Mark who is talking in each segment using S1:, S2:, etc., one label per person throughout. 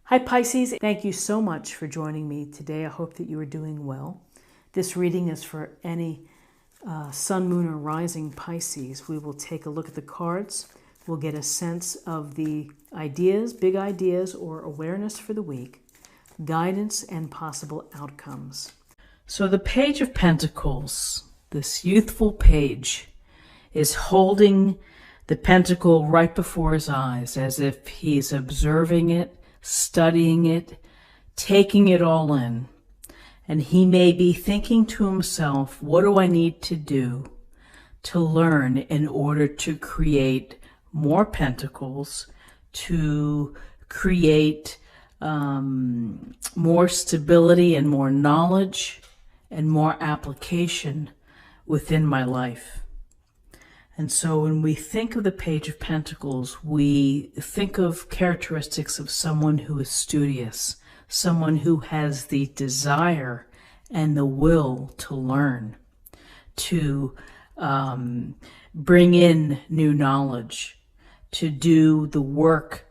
S1: Hi Pisces, thank you so much for joining me today. I hope that you are doing well. This reading is for any sun, moon, or rising Pisces. We will take a look at the cards. We'll get a sense of the ideas, big ideas, or awareness for the week, guidance, and possible outcomes. So the Page of Pentacles, this youthful page, is holding the pentacle right before his eyes as if he's observing it, studying it, taking it all in. And he may be thinking to himself, what do I need to do to learn in order to create more pentacles, to create more stability and more knowledge and more application within my life? And so when we think of the Page of Pentacles, we think of characteristics of someone who is studious, someone who has the desire and the will to learn, to bring in new knowledge, to do the work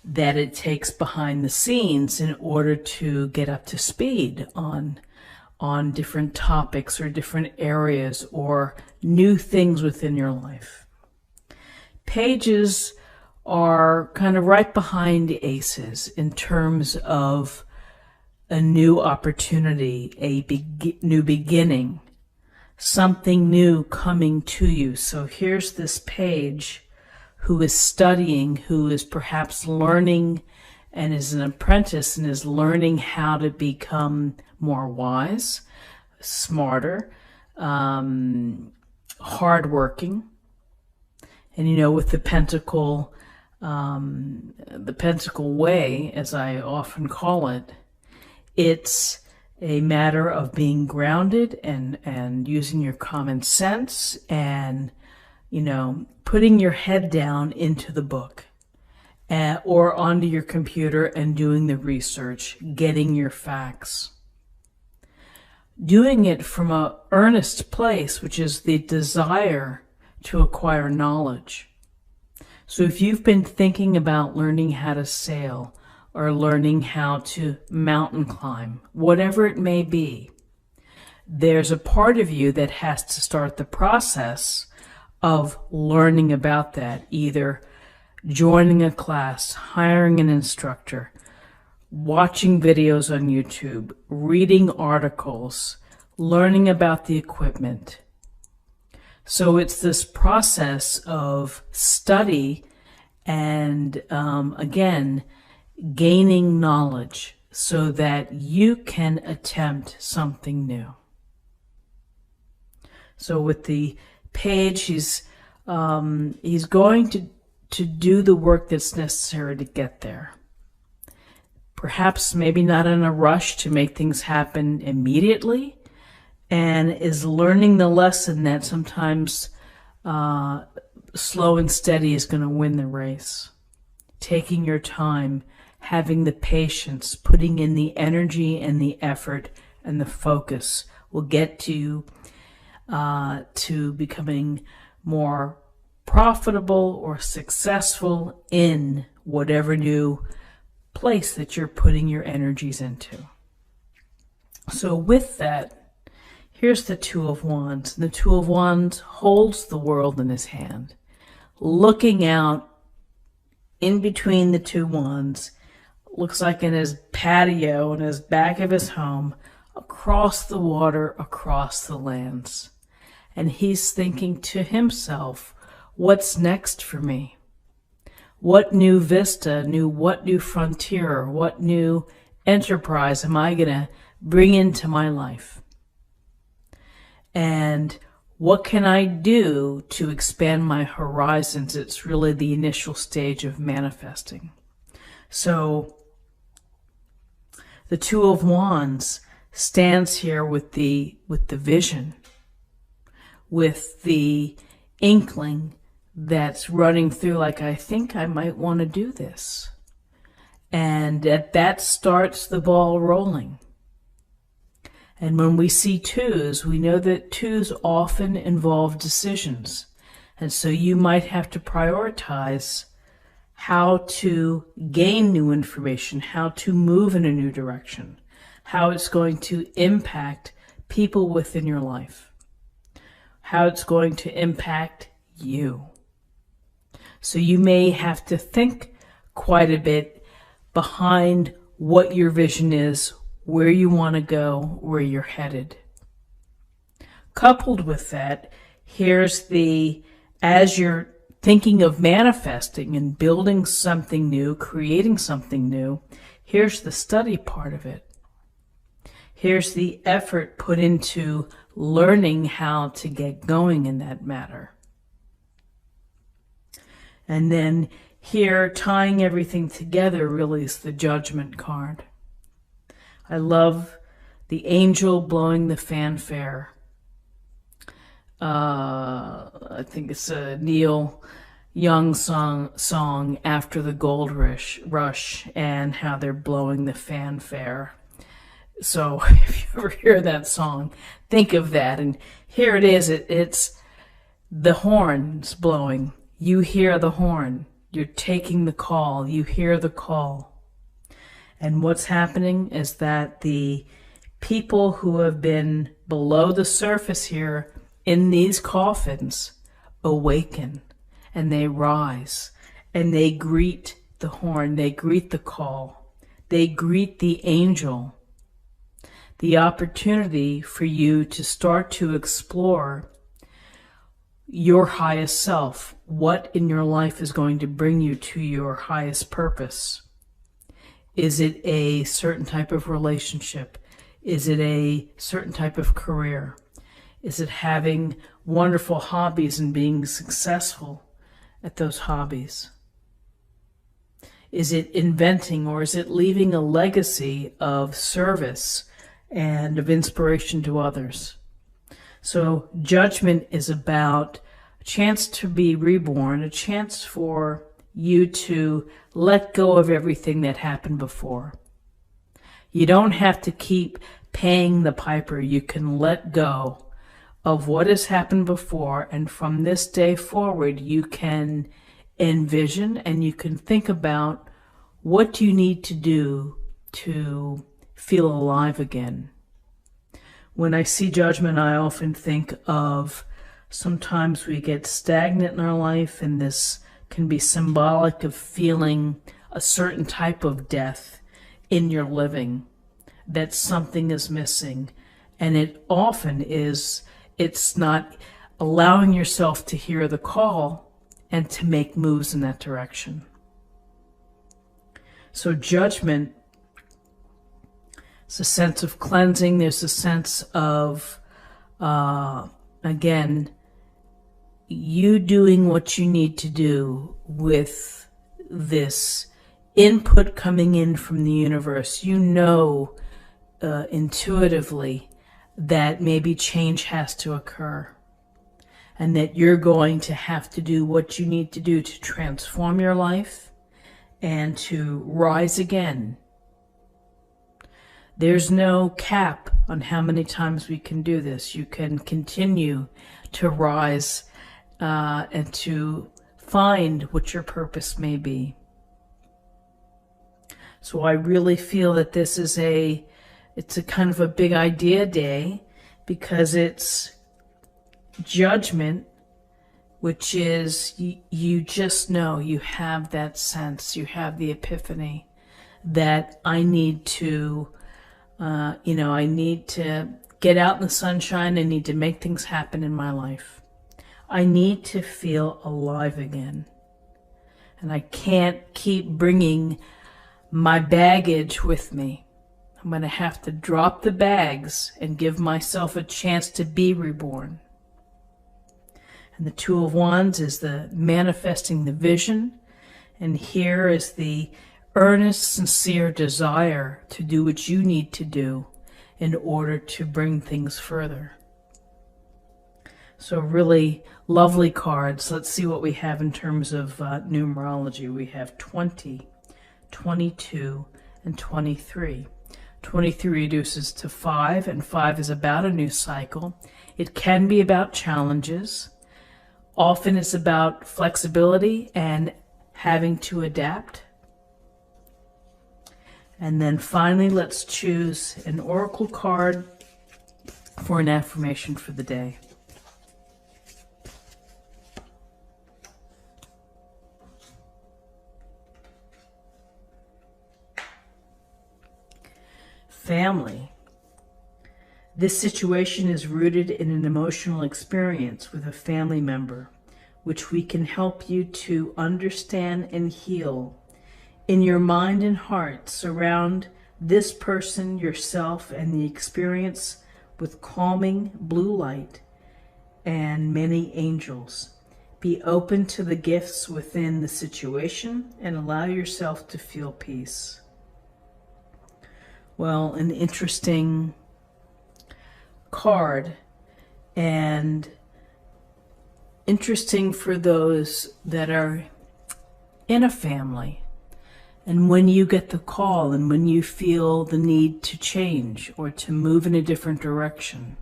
S1: that it takes behind the scenes in order to get up to speed on different topics or different areas or new things within your life. Pages are kind of right behind aces in terms of a new opportunity, a new beginning, something new coming to you. So here's this page who is studying, who is perhaps learning and is an apprentice and is learning how to become more wise, smarter, hardworking. And you know, with the pentacle way, as I often call it, it's a matter of being grounded and using your common sense and, you know, putting your head down into the book or onto your computer and doing the research, getting your facts. Doing it from an earnest place, which is the desire to acquire knowledge. So if you've been thinking about learning how to sail or learning how to mountain climb, whatever it may be, there's a part of you that has to start the process of learning about that, either joining a class, hiring an instructor, watching videos on YouTube, reading articles, learning about the equipment. So it's this process of study and, again, gaining knowledge so that you can attempt something new. So with the page, he's going to do the work that's necessary to get there. Perhaps maybe not in a rush to make things happen immediately, and is learning the lesson that sometimes slow and steady is going to win the race. Taking your time, having the patience, putting in the energy and the effort and the focus will get you to becoming more profitable or successful in whatever new place that you're putting your energies into. So with that, here's the Two of Wands. The Two of Wands holds the world in his hand, looking out in between the two wands, looks like in his patio, in his back of his home, across the water, across the lands. And he's thinking to himself, what's next for me? What new vista, what new frontier, what new enterprise am I going to bring into my life? And what can I do to expand my horizons? It's really the initial stage of manifesting. So the Two of Wands stands here with the vision, with the inkling that's running through, like, I think I might want to do this. And that starts the ball rolling. And when we see twos, we know that twos often involve decisions. And so you might have to prioritize how to gain new information, how to move in a new direction, how it's going to impact people within your life, how it's going to impact you. So you may have to think quite a bit behind what your vision is, where you want to go, where you're headed. Coupled with that, here's as you're thinking of manifesting and building something new, creating something new, here's the study part of it. Here's the effort put into learning how to get going in that matter. And then here, tying everything together, really is the Judgment card. I love the angel blowing the fanfare. I think it's a Neil Young song After the Gold Rush, and how they're blowing the fanfare. So if you ever hear that song, think of that. And here it is. It's the horns blowing. You hear the horn. You're taking the call. You hear the call. And what's happening is that the people who have been below the surface here in these coffins awaken, and they rise, and they greet the horn, they greet the call, they greet the angel. The opportunity for you to start to explore your highest self, what in your life is going to bring you to your highest purpose. Is it a certain type of relationship? Is it a certain type of career? Is it having wonderful hobbies and being successful at those hobbies? Is it inventing, or is it leaving a legacy of service and of inspiration to others? So Judgment is about a chance to be reborn, a chance for you to let go of everything that happened before. You don't have to keep paying the piper. You can let go of what has happened before, and from this day forward you can envision and you can think about what you need to do to feel alive again. When I see Judgment, I often think of sometimes we get stagnant in our life, and this can be symbolic of feeling a certain type of death in your living, that something is missing. And it often is, it's not allowing yourself to hear the call and to make moves in that direction. So Judgment, it's a sense of cleansing. There's a sense of, again, you doing what you need to do with this input coming in from the universe. You know intuitively that maybe change has to occur, and that you're going to have to do what you need to do to transform your life and to rise again. There's no cap on how many times we can do this. You can continue to rise and to find what your purpose may be. So I really feel that this is it's a kind of a big idea day, because it's Judgment, which is you just know, you have that sense, you have the epiphany that I need to, I need to get out in the sunshine. I need to make things happen in my life. I need to feel alive again. And I can't keep bringing my baggage with me. I'm going to have to drop the bags and give myself a chance to be reborn. And the Two of Wands is the manifesting the vision. And here is the earnest, sincere desire to do what you need to do in order to bring things further. So really lovely cards. Let's see what we have in terms of numerology. We have 20, 22, and 23. 23 reduces to 5, and 5 is about a new cycle. It can be about challenges. Often it's about flexibility and having to adapt. And then finally, let's choose an oracle card for an affirmation for the day. Family. This situation is rooted in an emotional experience with a family member, which we can help you to understand and heal. In your mind and heart, surround this person, yourself, and the experience with calming blue light and many angels. Be open to the gifts within the situation and allow yourself to feel peace. Well, an interesting card, and interesting for those that are in a family. And when you get the call and when you feel the need to change or to move in a different direction,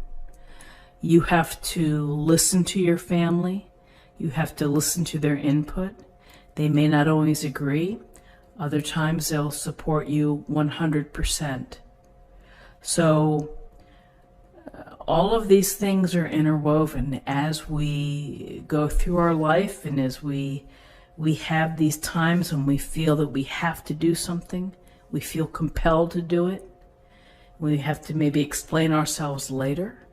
S1: you have to listen to your family. You have to listen to their input. They may not always agree. Other times they'll support you 100%. So all of these things are interwoven as we go through our life, and as we have these times when we feel that we have to do something, we feel compelled to do it. We have to maybe explain ourselves later.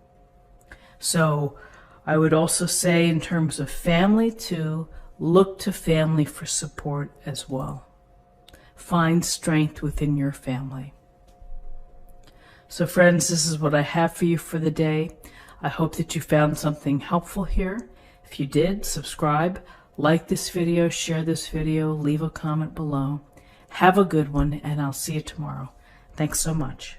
S1: So I would also say, in terms of family, to look to family for support as well. Find strength within your family. So friends, this is what I have for you for the day. I hope that you found something helpful here. If you did, subscribe, like this video, share this video, leave a comment below. Have a good one, and I'll see you tomorrow. Thanks so much.